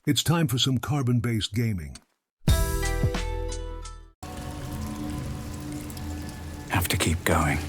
It's time for some carbon-based gaming. Have to keep going.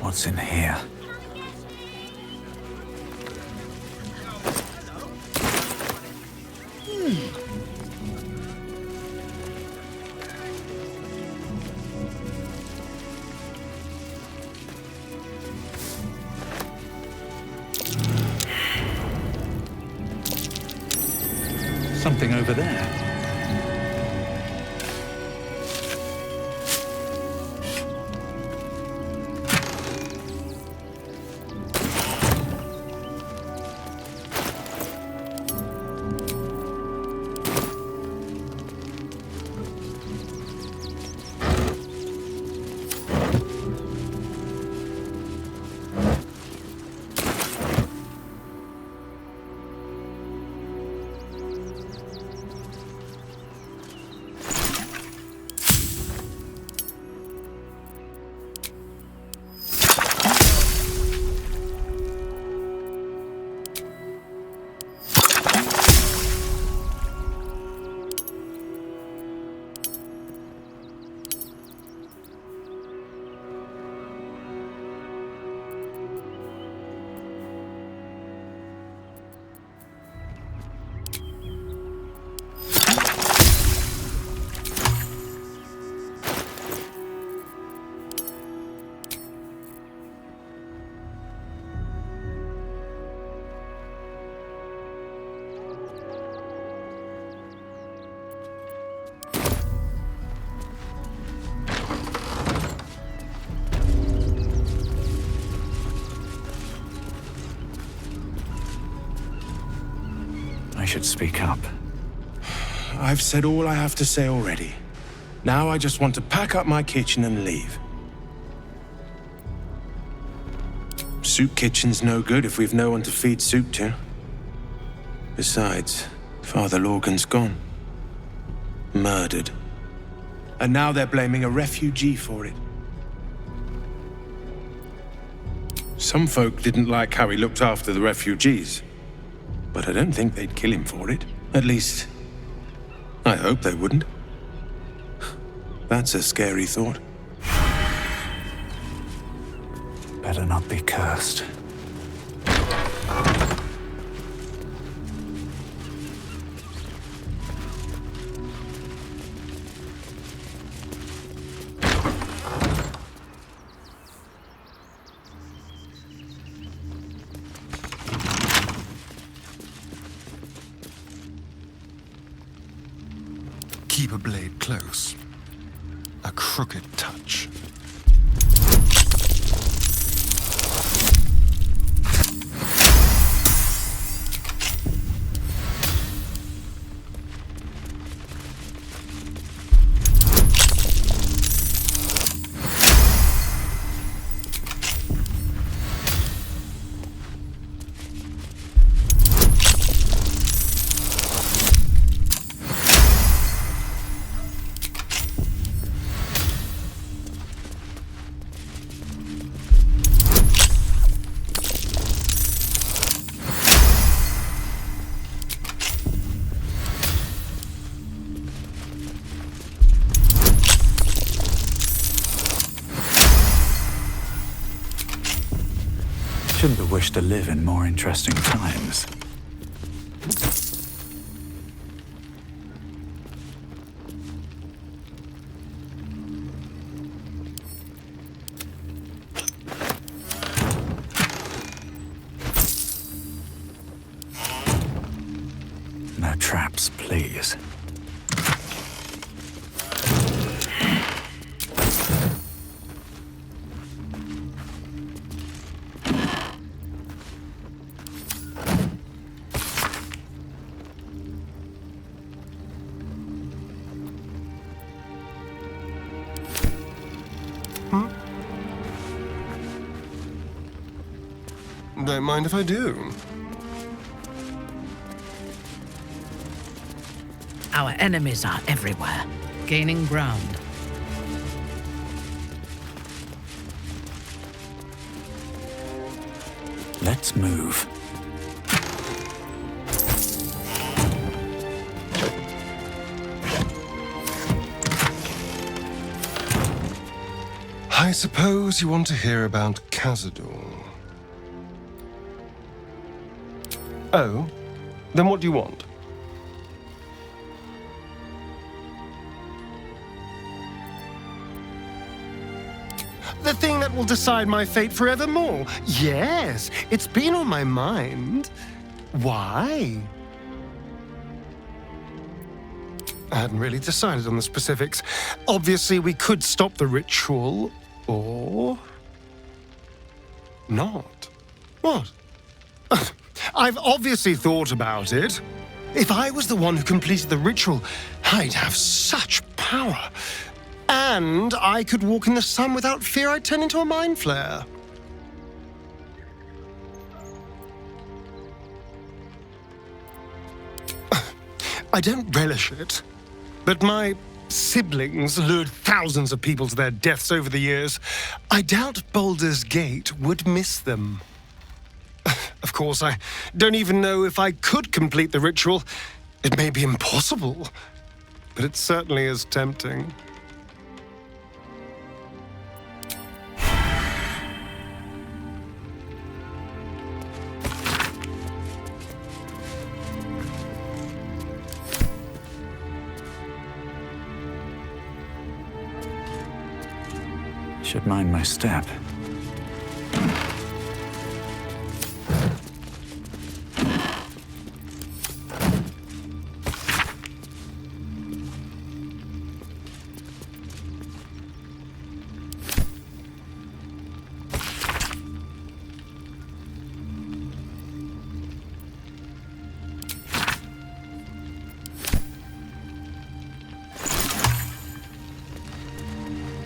What's in here? Something over there. I should speak up. I've said all I have to say already. Now I just want to pack up my kitchen and leave. Soup kitchen's no good if we've no one to feed soup to. Besides, Father Lorgan's gone. Murdered. And now they're blaming a refugee for it. Some folk didn't like how he looked after the refugees. But I don't think they'd kill him for it. At least, I hope they wouldn't. That's a scary thought. Better not be cursed. Keep a blade close. A crooked touch. shouldn't have wished to live in more interesting times. No traps, please. Don't mind if I do. Our enemies are everywhere, gaining ground. Let's move. I suppose you want to hear about Cazador. Oh? Then what do you want? The thing that will decide my fate forevermore. Yes, it's been on my mind. Why? I hadn't really decided on the specifics. Obviously, we could stop the ritual, or not. What? I've obviously thought about it. If I was the one who completed the ritual, I'd have such power. And I could walk in the sun without fear I'd turn into a mind flare. I don't relish it, but my siblings lured thousands of people to their deaths over the years. I doubt Baldur's Gate would miss them. Of course, I don't even know if I could complete the ritual. It may be impossible, but it certainly is tempting. Should mind my step.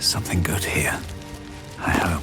Something good here, I hope.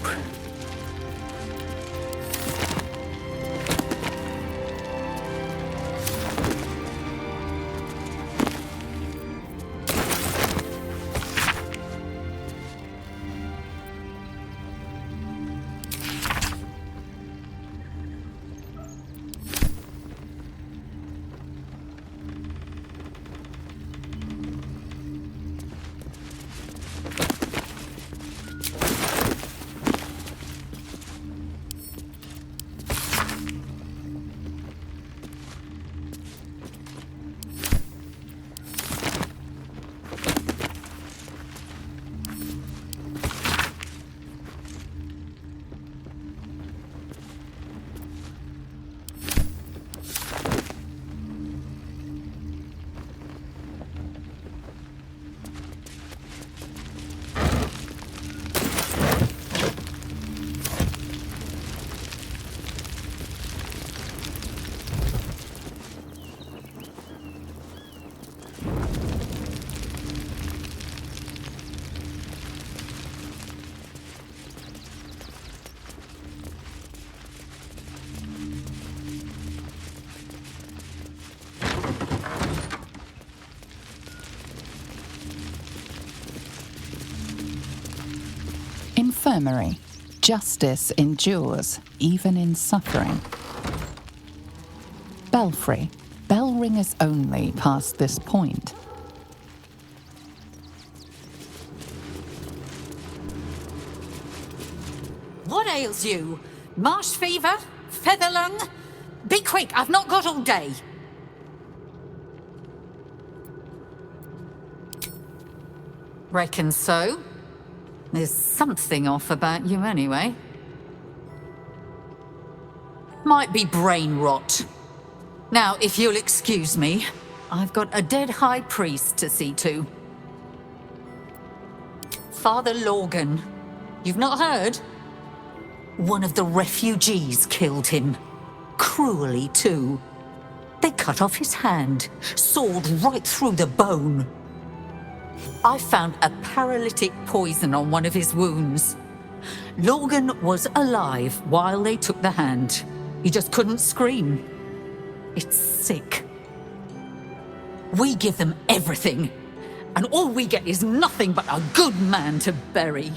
Infirmary. Justice endures, even in suffering. Belfry. Bell ringers only past this point. What ails you? Marsh fever? Feather lung? Be quick, I've not got all day. Reckon so. There's something off about you anyway. Might be brain rot. Now, if you'll excuse me, I've got a dead high priest to see to. Father Lorgan. You've not heard? One of the refugees killed him. Cruelly, too. They cut off his hand, sawed right through the bone. I found a paralytic poison on one of his wounds. Lorgan was alive while they took the hand. He just couldn't scream. It's sick. We give them everything, and all we get is nothing but a good man to bury.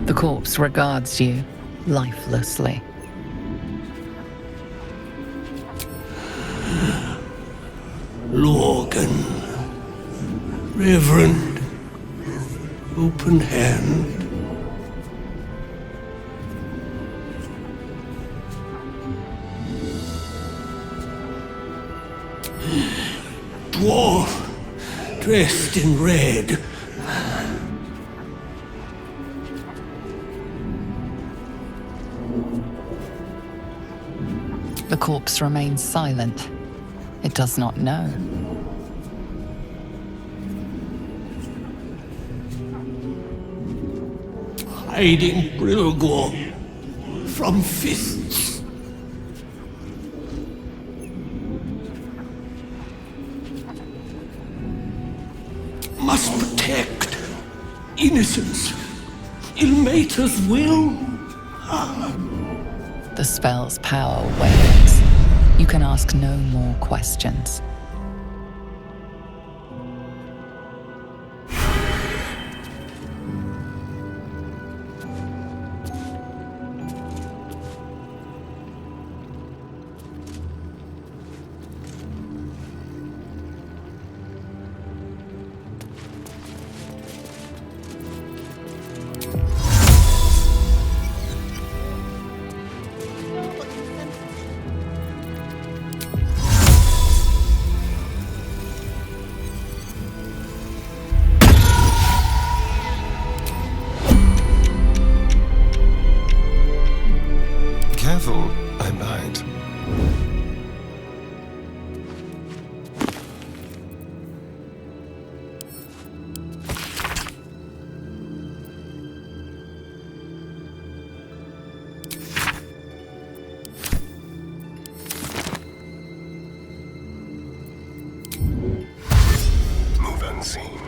The corpse regards you lifelessly. Lorgan, Reverend, open hand. Dwarf, dressed in red. The corpse remains silent. It does not know. Hiding Brilgor from fists. Must protect innocence. Ilmater's will. The spell's power wanes. You can ask no more questions. Careful, I might. Move unseen.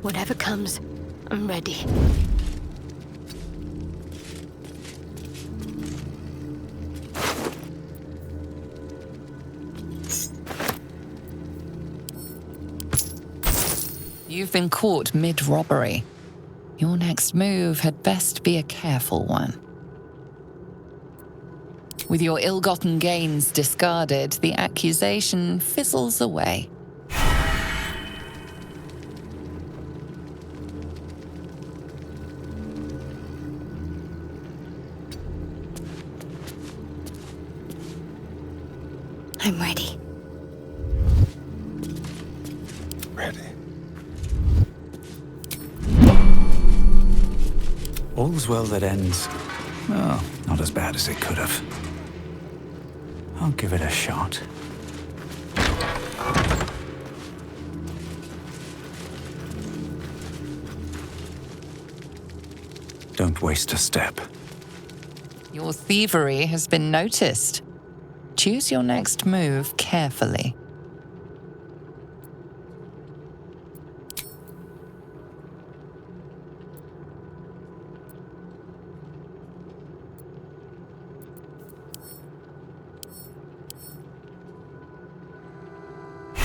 Whatever comes, I'm ready. You've been caught mid-robbery. Your next move had best be a careful one. With your ill-gotten gains discarded, the accusation fizzles away. I'm ready. Ready. All's well that ends. Oh, not as bad as it could have. I'll give it a shot. Don't waste a step. Your thievery has been noticed. Choose your next move carefully. I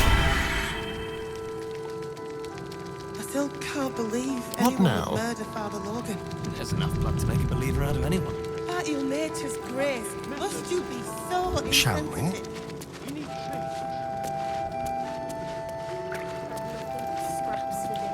still can't believe What anyone now? would murder Father Logan. There's enough blood to make a believer out of anyone. At your nature's grace, must you be so Shall we? insensitive? Scraps within.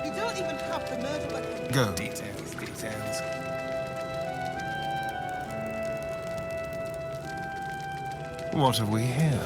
You don't even have the murder weapon. Go. Details, details. What have we here?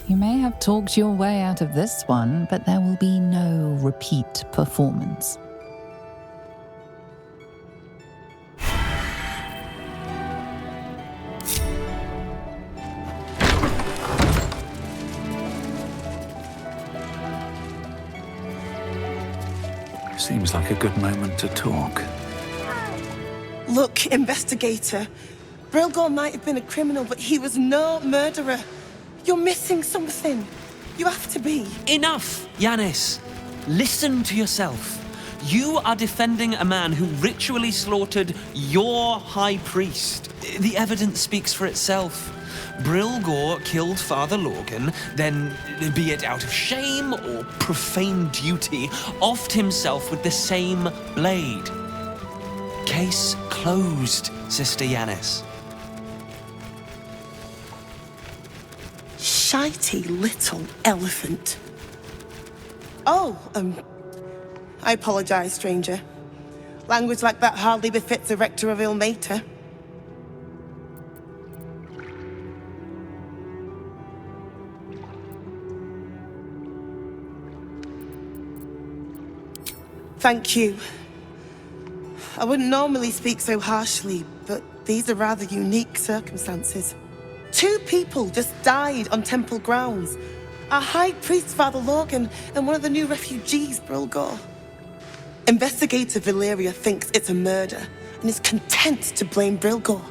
You may have talked your way out of this one, but there will be no repeat performance. Seems like a good moment to talk. Look, investigator. Brilgor might have been a criminal, but he was no murderer. You're missing something. You have to be. Enough, Yanis. Listen to yourself. You are defending a man who ritually slaughtered your high priest. The evidence speaks for itself. Brilgor killed Father Logan, then, be it out of shame or profane duty, offed himself with the same blade. Case closed, Sister Yanis. Shitey little elephant. Oh, I apologize, stranger. Language like that hardly befits a rector of Ilmater. Thank you. I wouldn't normally speak so harshly, but these are rather unique circumstances. 2 people just died on temple grounds. Our high priest, Father Logan, and one of the new refugees, Brilgor. Investigator Valeria thinks it's a murder and is content to blame Brilgor,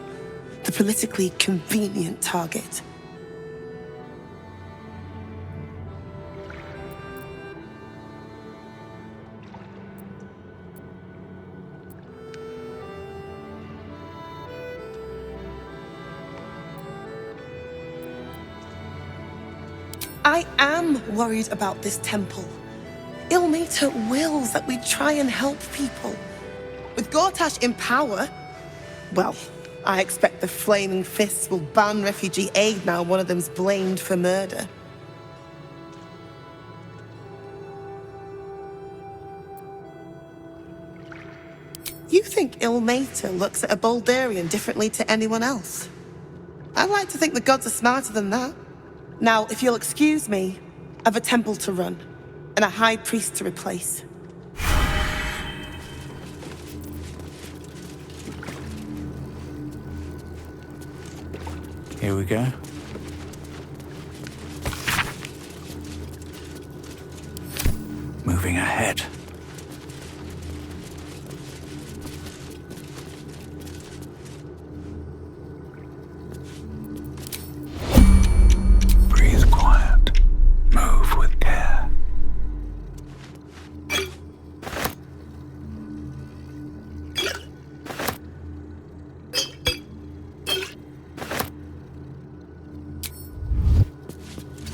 the politically convenient target. I am worried about this temple. Ilmater wills that we try and help people. With Gortash in power, well, I expect the Flaming Fists will ban refugee aid now one of them's blamed for murder. You think Ilmater looks at a Baldurian differently to anyone else? I'd like to think the gods are smarter than that. Now, if you'll excuse me, I've a temple to run, and a high priest to replace. Here we go. Moving ahead. Breathe quiet. Move with care.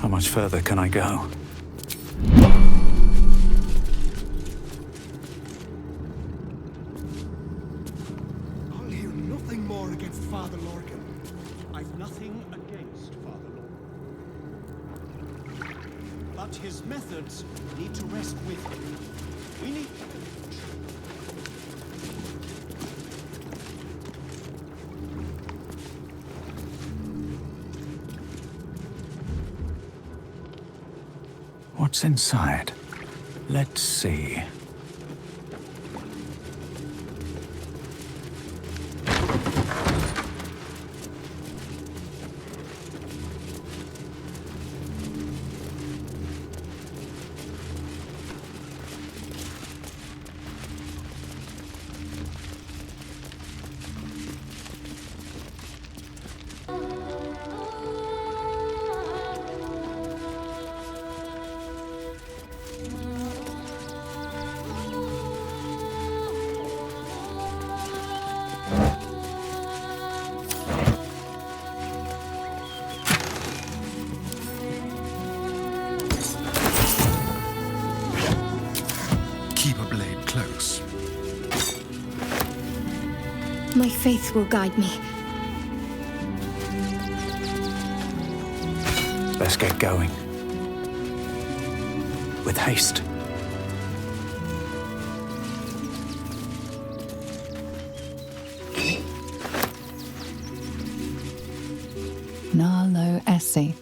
How much further can I go? I'll hear nothing more against Father Lorcan. I've nothing against Father Lorcan. But his methods need to rest with him. We need... What's inside? Let's see. Keep a blade close. My faith will guide me. Let's get going. With haste. Narlo Essie.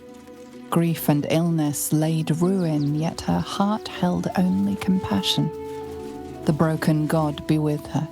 Grief and illness laid ruin, yet her heart held only compassion. The broken god be with her.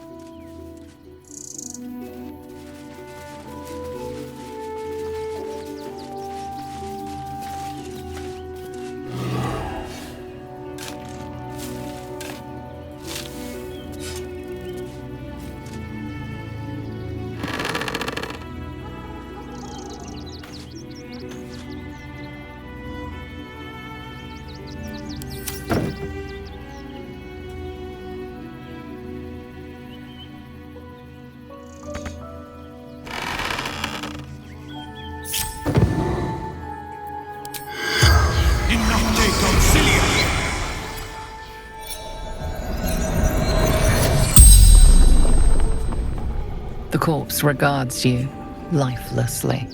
The corpse regards you lifelessly.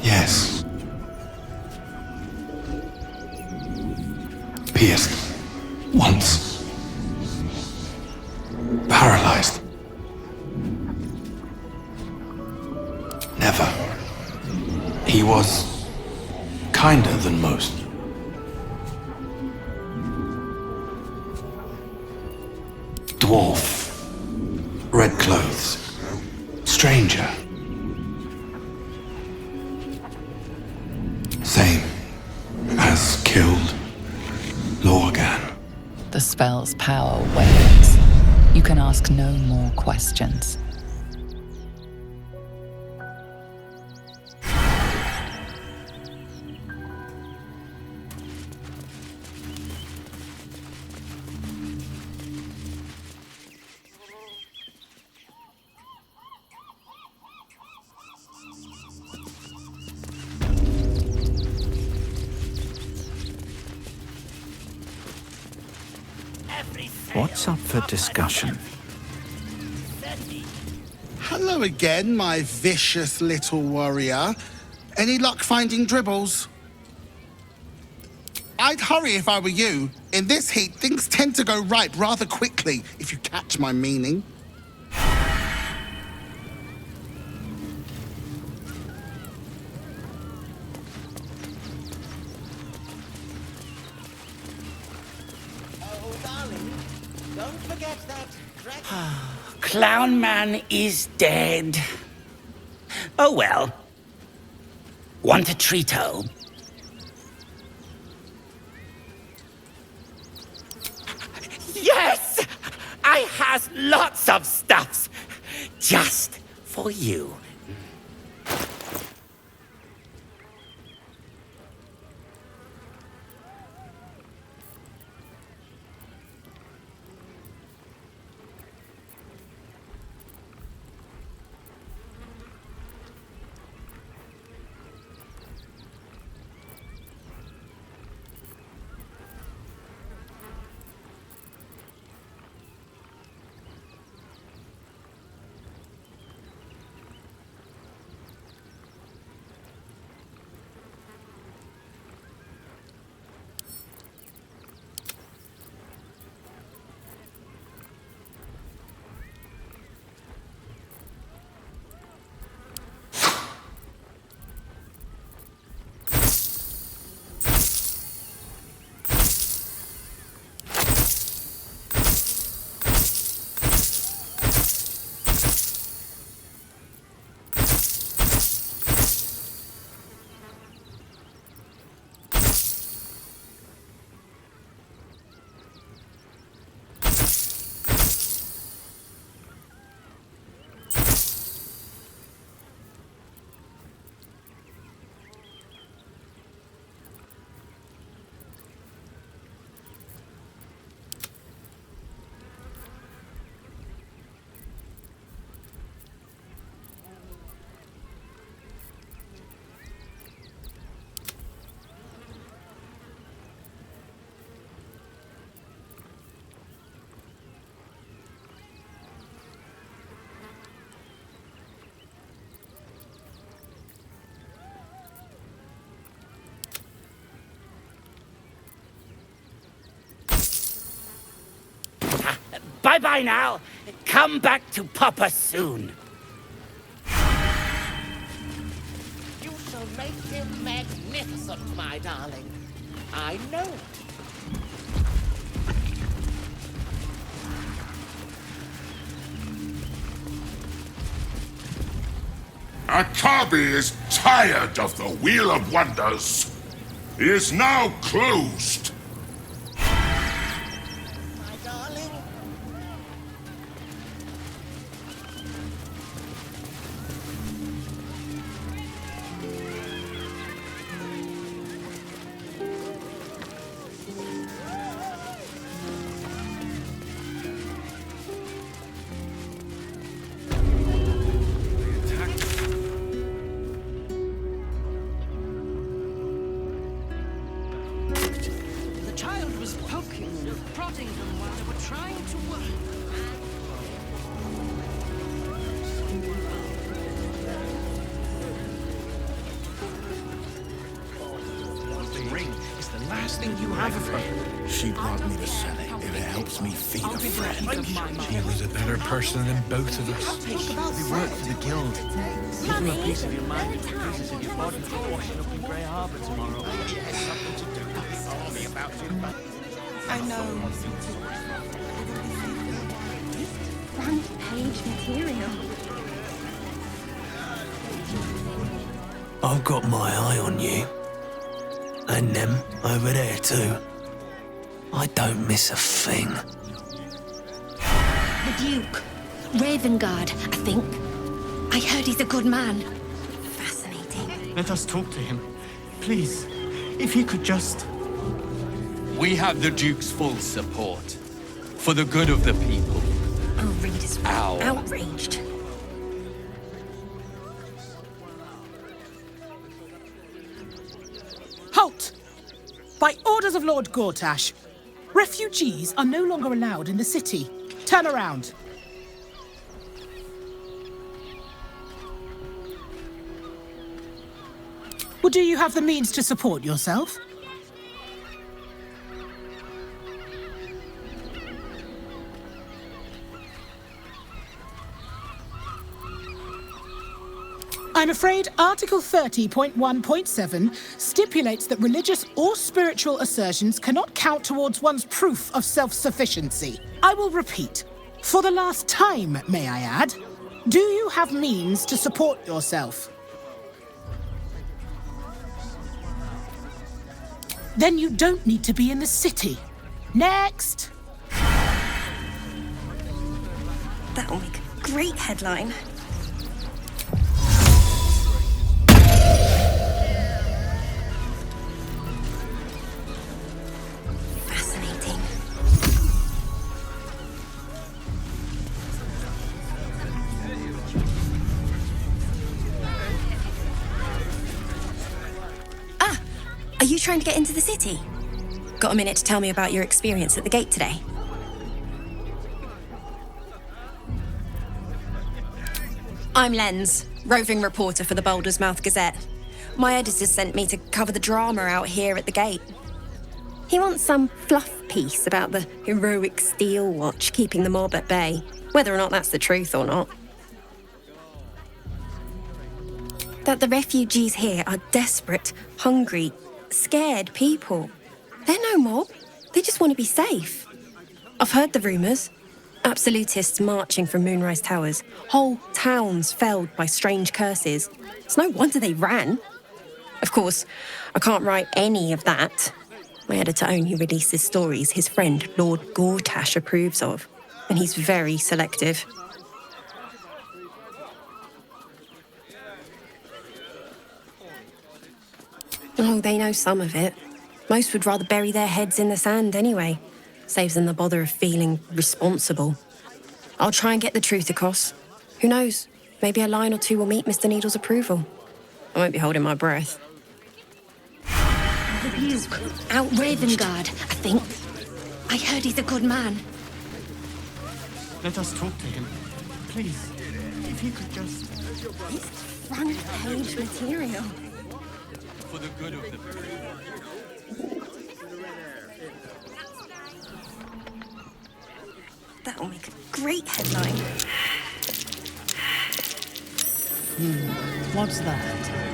Yes. Pierced. Once. Paralyzed. Never. He was kinder than most. Dwarf. Red clothes. Stranger. Same as killed Lorgan. The spell's power wanes. You can ask no more questions. What's up for discussion? Hello again, my vicious little warrior. Any luck finding dribbles? I'd hurry if I were you. In this heat, things tend to go ripe rather quickly, if you catch my meaning. Oh, darling, don't forget that Clown Man is dead. Oh well. Want a treato? Yes! I has lots of stuffs. Just for you. Bye-bye now. Come back to Papa soon. you shall make him magnificent, my darling. I know it. Akabi is tired of the Wheel of Wonders. He is now closed. My darling. The child was poking, prodding them while they were trying to work. The ring is the last thing you have of her. She brought me to sell it if it helps me feed a friend. He was a better person than both of us. We work for the guild. Give her a piece of your mind, pieces of your body for washing up in Grey Harbour tomorrow. Something to do. Tell me about it. I know. Front page material. I've got my eye on you. And them over there too. I don't miss a thing. The Duke. Ravengard, I think. I heard he's a good man. Fascinating. Let us talk to him. Please, if he could just... We have the Duke's full support. For the good of the people. Oh, Reed is Ow. outraged. Halt! By orders of Lord Gortash, Refugees are no longer allowed in the city. Turn around. Well, do you have the means to support yourself? I'm afraid Article 30.1.7 stipulates that religious or spiritual assertions cannot count towards one's proof of self-sufficiency. I will repeat, for the last time, may I add, do you have means to support yourself? Then you don't need to be in the city. Next! That'll make a great headline. Fascinating. Ah! Are you trying to get into the city? Got a minute to tell me about your experience at the gate today? I'm Lens, roving reporter for the Baldur's Mouth Gazette. My editor sent me to cover the drama out here at the gate. He wants some fluff piece about the heroic Steel Watch keeping the mob at bay, whether or not that's the truth or not. That the refugees here are desperate, hungry, scared people. They're no mob. They just want to be safe. I've heard the rumours. Absolutists marching from Moonrise Towers. Whole towns felled by strange curses. It's no wonder they ran. Of course, I can't write any of that. My editor only releases stories his friend Lord Gortash approves of, and he's very selective. Oh, they know some of it. Most would rather bury their heads in the sand anyway. Saves them the bother of feeling responsible. I'll try and get the truth across. Who knows? Maybe a line or two will meet Mr. Needle's approval. I won't be holding my breath. The Duke. Out Ravengard, I think. I heard he's a good man. Let us talk to him. Please, if he could just... This front-page material. For the good of the people. That'll make a great headline. What's that?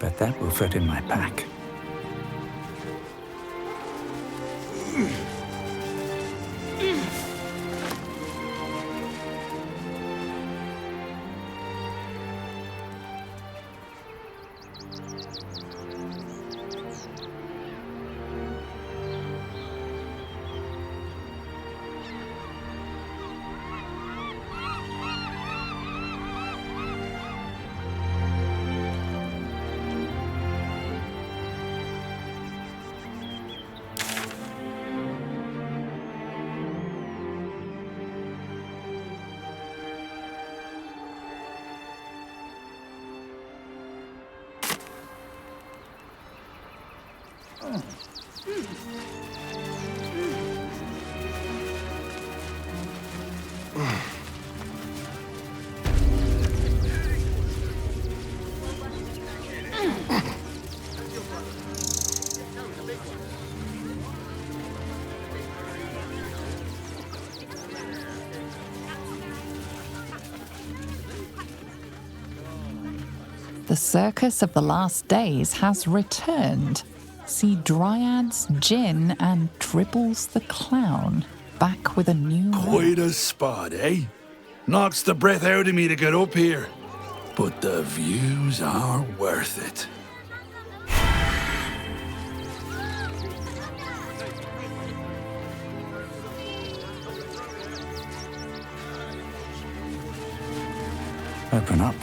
Bet that will fit in my pack. The circus of the last days has returned. See Dryads, Jin, and Dribbles the Clown back with a new... Quite a spot, eh? Knocks the breath out of me to get up here. But the views are worth it. Open up.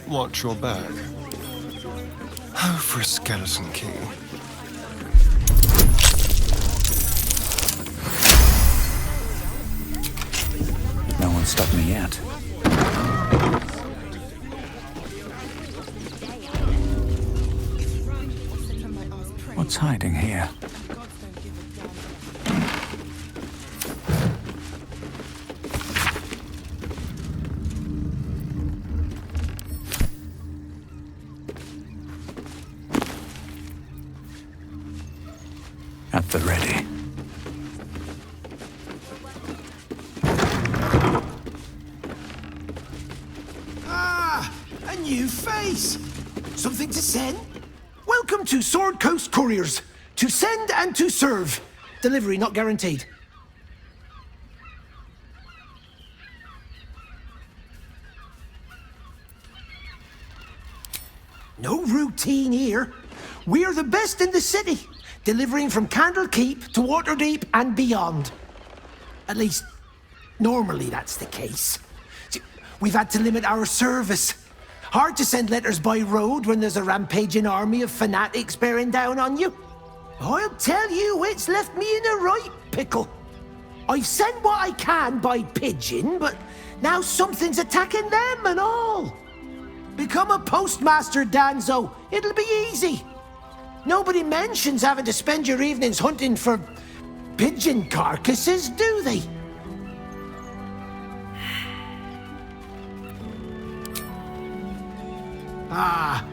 Watch your back. Oh, for a skeleton key. No one stopped me yet. What's hiding here? At the ready. Ah, a new face. Something to send? Welcome to Sword Coast Couriers. To send and to serve. Delivery not guaranteed. No routine here. We're the best in the city, delivering from Candlekeep to Waterdeep and beyond. At least, normally that's the case. We've had to limit our service. Hard to send letters by road when there's a rampaging army of fanatics bearing down on you. I'll tell you, it's left me in a right pickle. I've sent what I can by pigeon, but now something's attacking them and all. Become a postmaster, Danzo. It'll be easy. Nobody mentions having to spend your evenings hunting for pigeon carcasses, do they? Ah,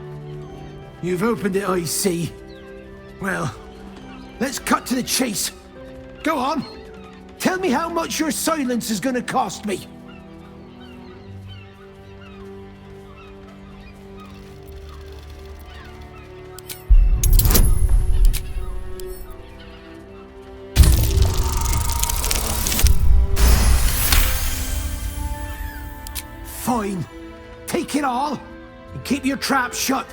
you've opened it, I see. Well, let's cut to the chase. Go on. Tell me how much your silence is going to cost me. Fine. Take it all, and keep your trap shut.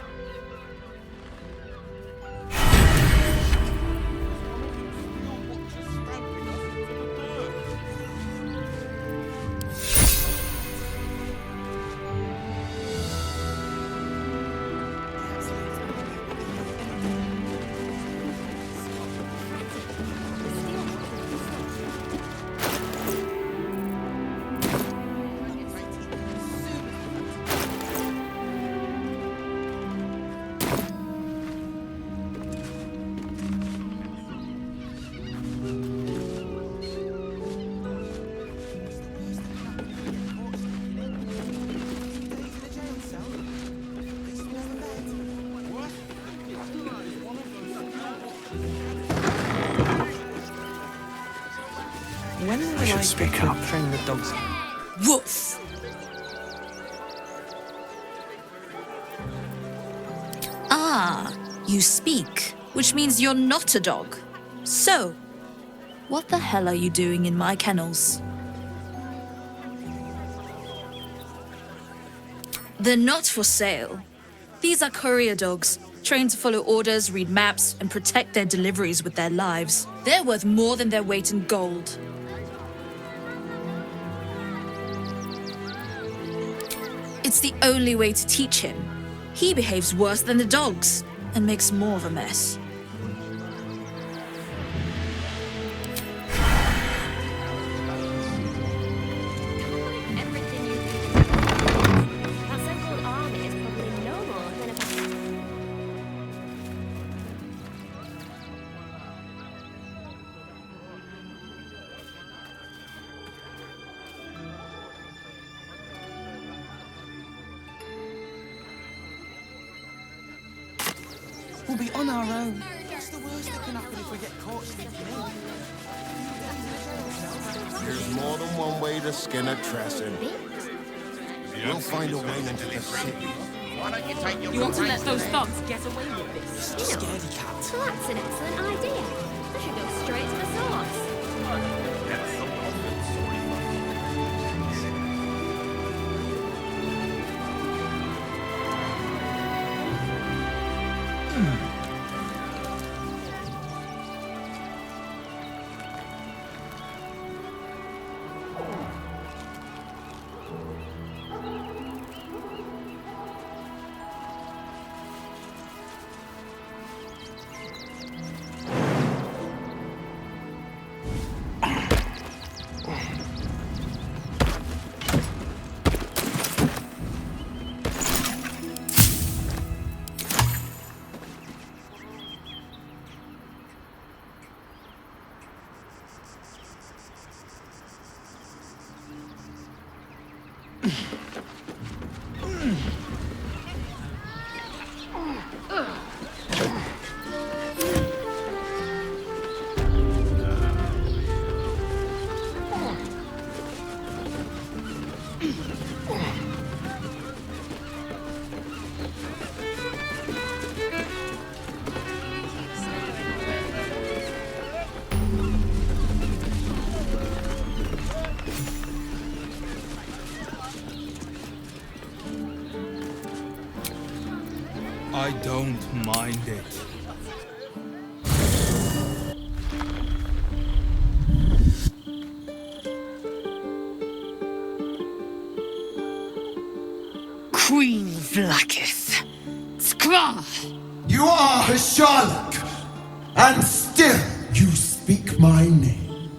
When will I should speak up. Train the dogs. Woof! You speak, which means you're not a dog. So, what the hell are you doing in my kennels? They're not for sale. These are courier dogs, trained to follow orders, read maps, and protect their deliveries with their lives. They're worth more than their weight in gold. It's the only way to teach him. He behaves worse than the dogs and makes more of a mess. We'll be on our own. What's the worst that can happen if we get caught sneaking in? There's more than one way to skin a Tresson. We'll find a way into the city. You want to let those thugs get away with this? Scaredy cat. Well, that's an excellent idea. I should go straight to the source. I don't mind it. Queen Vlaakith. Skra! You are a Sherlock, and still you speak my name.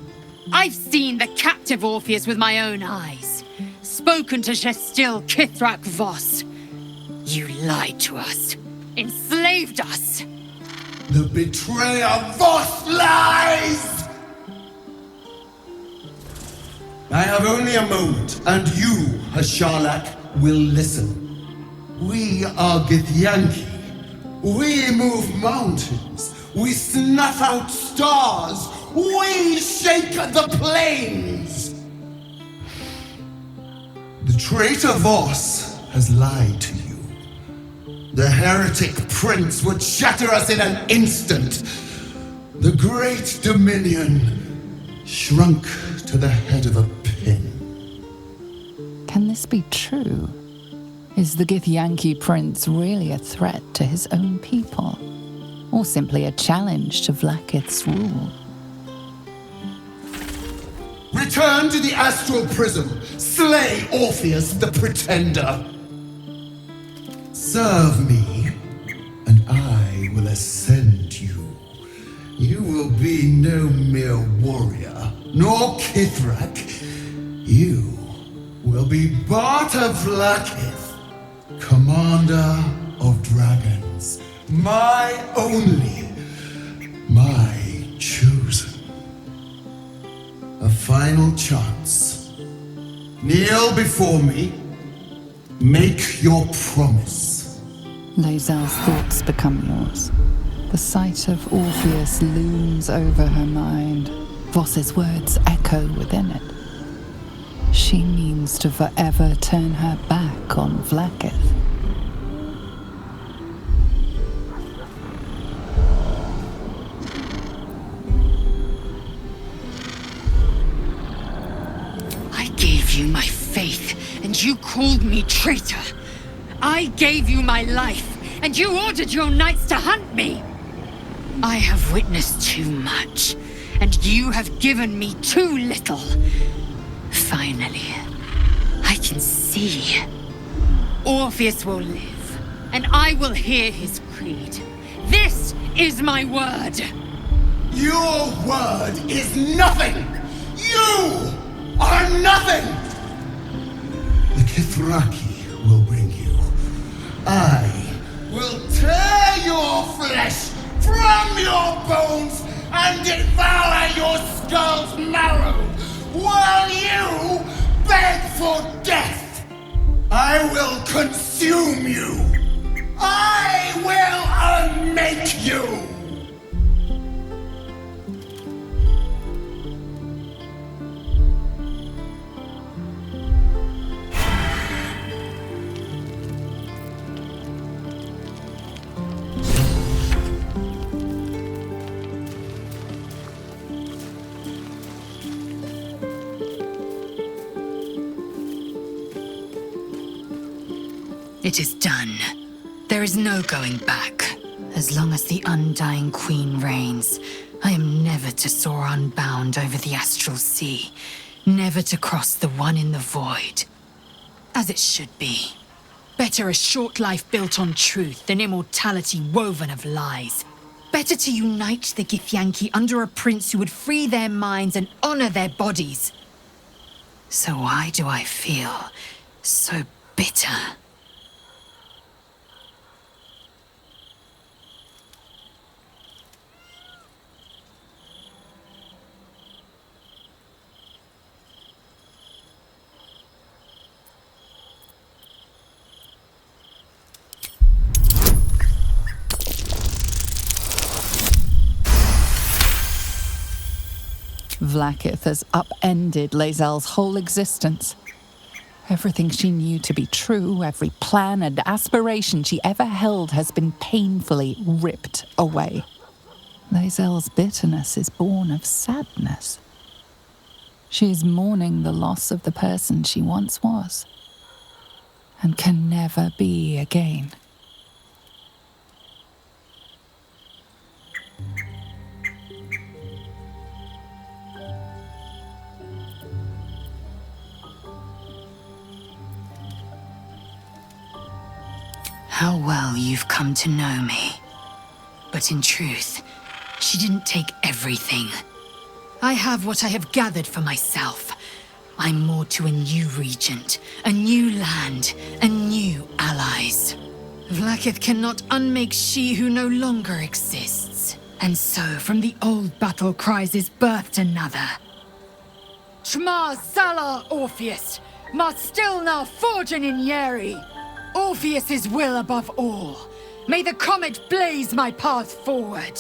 I've seen the captive Orpheus with my own eyes. Spoken to Gestil Kithrak Voss. You lied to us. Enslaved us. The betrayer Voss lies! I have only a moment, and you, a Sherlock, will listen. We are Githyanki. We move mountains. We snuff out stars. We shake the plains. The traitor Voss has lied to you. The heretic prince would shatter us in an instant. The great dominion shrunk to the head of a pin. Can this be true? Is the Githyanki prince really a threat to his own people? Or simply a challenge to Vlaakith's rule? Return to the astral prism. Slay Orpheus the pretender. Serve me, and I will ascend you. You will be no mere warrior, nor Kithrak. You will be Baldur Vlaakith, commander of dragons. My only, my chosen. A final chance. Kneel before me. Make your promise. Lae'zel's thoughts become yours. The sight of Orpheus looms over her mind. Voss's words echo within it. She means to forever turn her back on Vlaakith. you my faith, and you called me traitor. I gave you my life, and you ordered your knights to hunt me. I have witnessed too much, and you have given me too little. Finally, I can see. Orpheus will live, and I will hear his creed. This is my word. Your word is nothing! You are nothing! The Kithraki will bring you. I will tear your flesh from your bones and devour your skull's marrow while you beg for death. I will consume you. I will unmake you. It is done. There is no going back. As long as the undying queen reigns, I am never to soar unbound over the astral sea, never to cross the one in the void. As it should be. Better a short life built on truth than immortality woven of lies. Better to unite the Githyanki under a prince who would free their minds and honor their bodies. So why do I feel so bitter? Vlaakith has upended Lae'zel's whole existence. Everything she knew to be true, every plan and aspiration she ever held has been painfully ripped away. Lae'zel's bitterness is born of sadness. She is mourning the loss of the person she once was, and can never be again. How well you've come to know me. But in truth, she didn't take everything. I have what I have gathered for myself. I'm more to a new regent, a new land, and new allies. Vlaakith cannot unmake she who no longer exists. And so, from the old battle cries is birthed another. Shma Salar Orpheus, Ma Stilna Forgin in Yeri. Orpheus's will above all. May the comet blaze my path forward.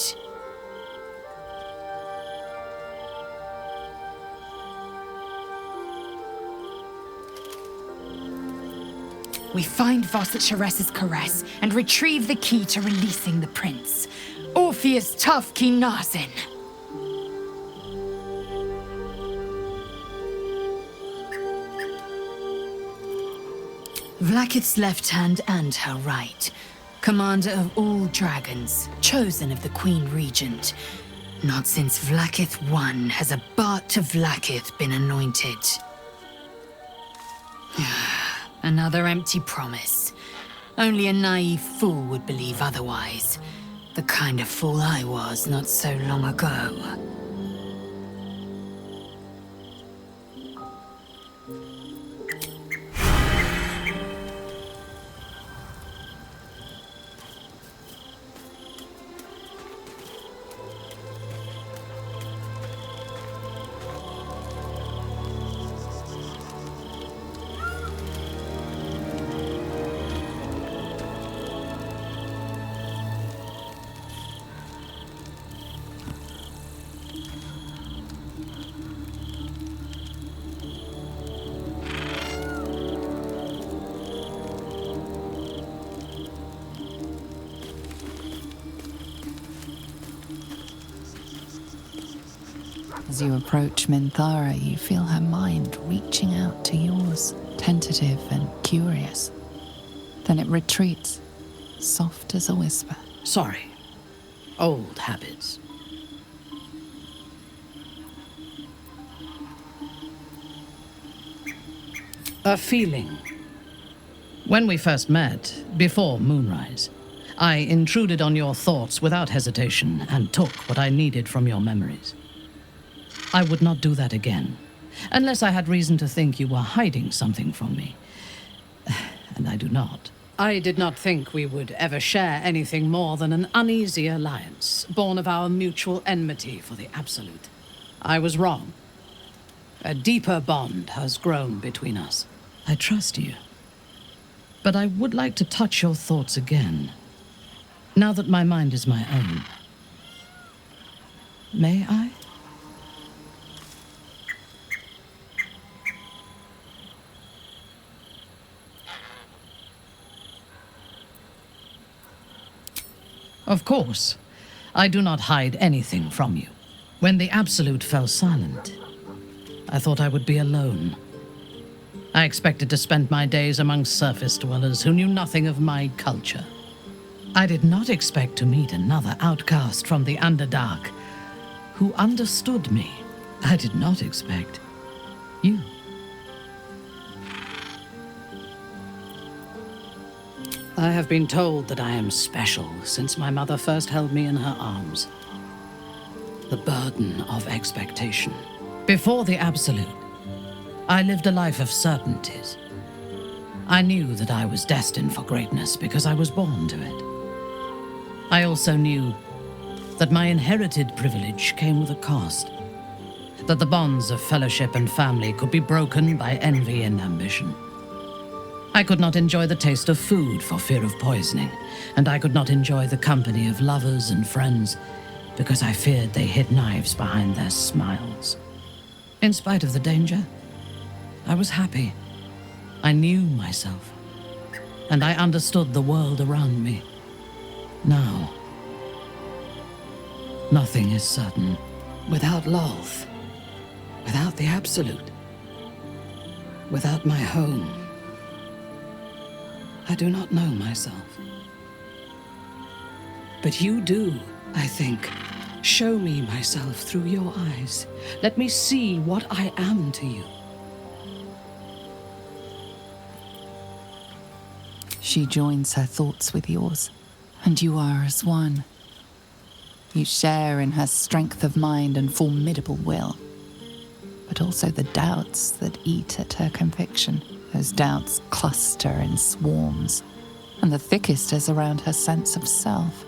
We find Voss at Sharess's caress and retrieve the key to releasing the prince. Orpheus Tufki Nazin. Vlaakith's left hand and her right. Commander of all dragons, chosen of the Queen Regent. Not since Vlaakith I has a Bart to Vlaakith been anointed. Another empty promise. Only a naive fool would believe otherwise. The kind of fool I was not so long ago. As you approach Minthara, you feel her mind reaching out to yours, tentative and curious. Then it retreats, soft as a whisper. Sorry. Old habits. A feeling. When we first met, before moonrise, I intruded on your thoughts without hesitation and took what I needed from your memories. I would not do that again, unless I had reason to think you were hiding something from me. And I do not. I did not think we would ever share anything more than an uneasy alliance, born of our mutual enmity for the Absolute. I was wrong. A deeper bond has grown between us. I trust you. But I would like to touch your thoughts again, now that my mind is my own. May I? Of course. I do not hide anything from you. When the Absolute fell silent, I thought I would be alone. I expected to spend my days among surface dwellers who knew nothing of my culture. I did not expect to meet another outcast from the Underdark who understood me. I did not expect you. I have been told that I am special since my mother first held me in her arms. The burden of expectation. Before the Absolute, I lived a life of certainties. I knew that I was destined for greatness because I was born to it. I also knew that my inherited privilege came with a cost, that the bonds of fellowship and family could be broken by envy and ambition. I could not enjoy the taste of food for fear of poisoning, and I could not enjoy the company of lovers and friends because I feared they hid knives behind their smiles. In spite of the danger, I was happy. I knew myself, and I understood the world around me. Now, nothing is certain. Without Lolth, without the Absolute, without my home, I do not know myself. But you do, I think. Show me myself through your eyes. Let me see what I am to you. She joins her thoughts with yours, and you are as one. You share in her strength of mind and formidable will, but also the doubts that eat at her conviction. Those doubts cluster in swarms, and the thickest is around her sense of self.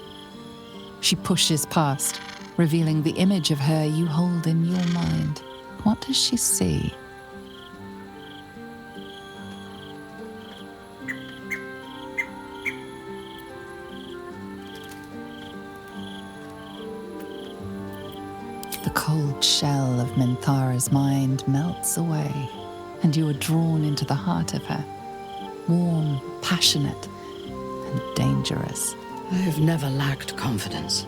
She pushes past, revealing the image of her you hold in your mind. What does she see? The cold shell of Minthara's mind melts away, and you are drawn into the heart of her, warm, passionate, and dangerous. I have never lacked confidence,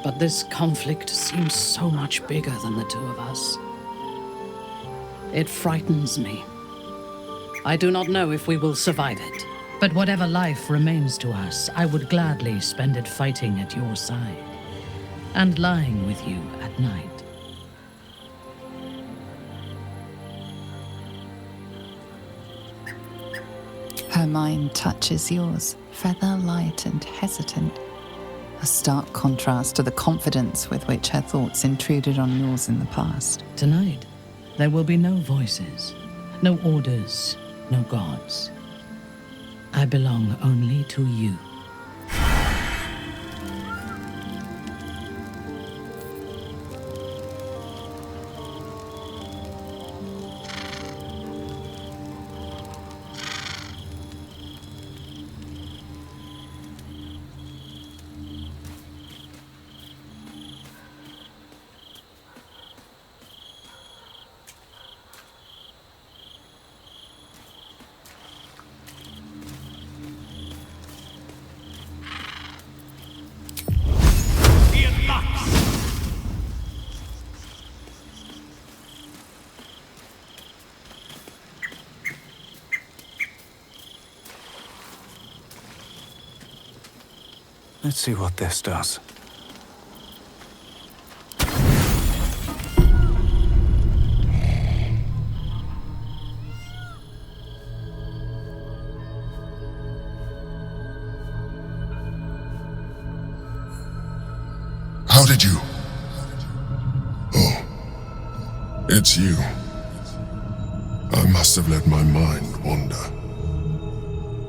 but this conflict seems so much bigger than the two of us. It frightens me. I do not know if we will survive it, but whatever life remains to us, I would gladly spend it fighting at your side and lying with you at night. Her mind touches yours, feather light and hesitant, a stark contrast to the confidence with which her thoughts intruded on yours in the past. Tonight, there will be no voices, no orders, no gods. I belong only to you. Let's see what this does. How did you? Oh, it's you. I must have let my mind wander.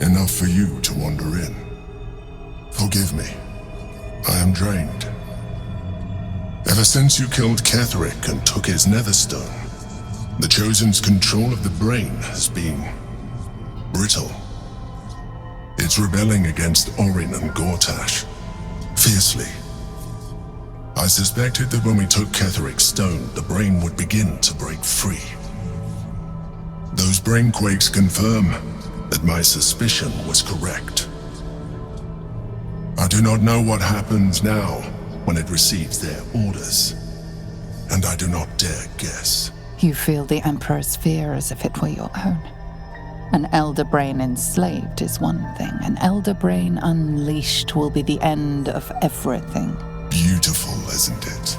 Enough for you to wander in. Forgive me. I am drained. Ever since you killed Ketheric and took his netherstone, the Chosen's control of the brain has been brittle. It's rebelling against Orin and Gortash fiercely. I suspected that when we took Ketheric's stone, the brain would begin to break free. Those brain quakes confirm that my suspicion was correct. I do not know what happens now when it receives their orders, and I do not dare guess. You feel the Emperor's fear as if it were your own. An elder brain enslaved is one thing. An elder brain unleashed will be the end of everything. Beautiful, isn't it?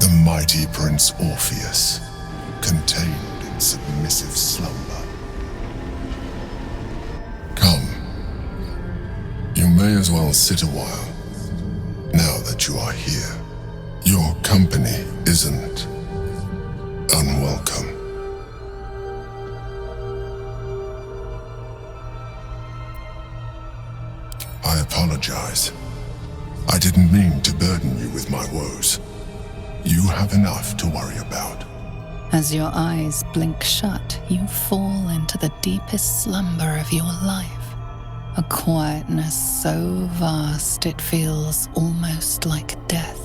The mighty Prince Orpheus, contained in submissive slumber. Come. You may as well sit a while, now that you are here. Your company isn't unwelcome. I apologize. I didn't mean to burden you with my woes. You have enough to worry about. As your eyes blink shut, you fall into the deepest slumber of your life. A quietness so vast it feels almost like death.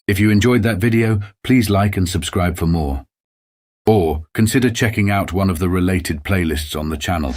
If you enjoyed that video, please like and subscribe for more. Or consider checking out one of the related playlists on the channel.